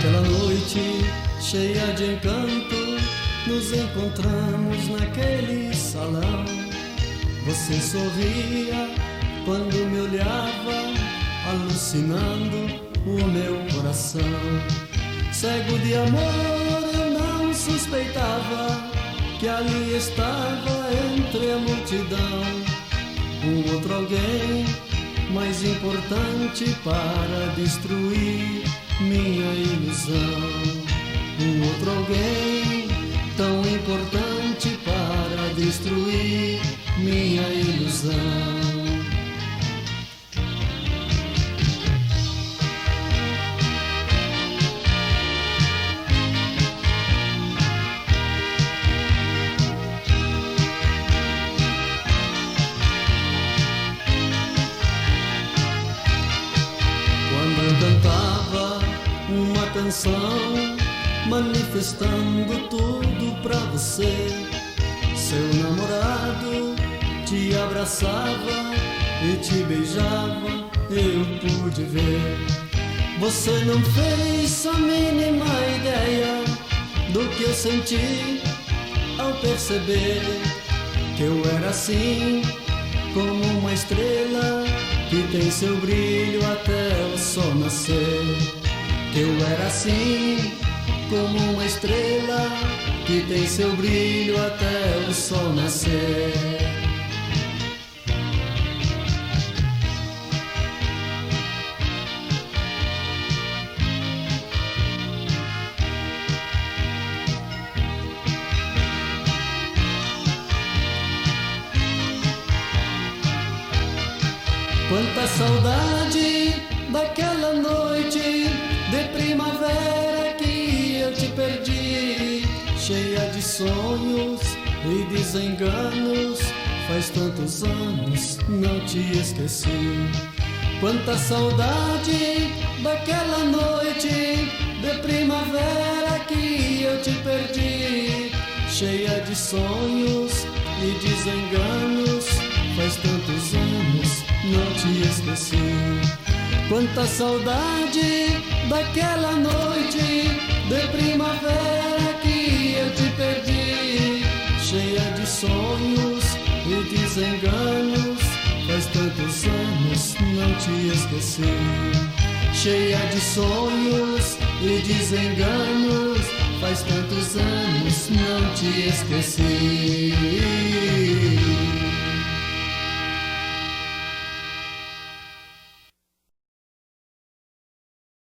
Naquela noite cheia de encanto, nos encontramos naquele salão. Você sorria quando me olhava, alucinando o meu coração. Cego de amor, eu não suspeitava que ali estava entre a multidão um outro alguém mais importante para destruir minha ilusão. Um outro alguém tão importante para destruir minha ilusão. Quando eu cantava uma canção manifestando tudo pra você, seu namorado te abraçava e te beijava, eu pude ver. Você não fez a mínima ideia do que eu senti ao perceber que eu era assim, como uma estrela que tem seu brilho até o sol nascer. Que eu era assim, como uma estrela que tem seu brilho até o sol nascer. Quanta saudade daquela noite de primavera que eu te perdi, cheia de sonhos e desenganos. Faz tantos anos não te esqueci. Quanta saudade daquela noite de primavera que eu te perdi, cheia de sonhos e desenganos. Faz tantos anos não te esqueci. Quanta saudade daquela noite de primavera que eu te perdi, cheia de sonhos e desenganos. Faz tantos anos não te esqueci. Cheia de sonhos e desenganos. Faz tantos anos não te esqueci.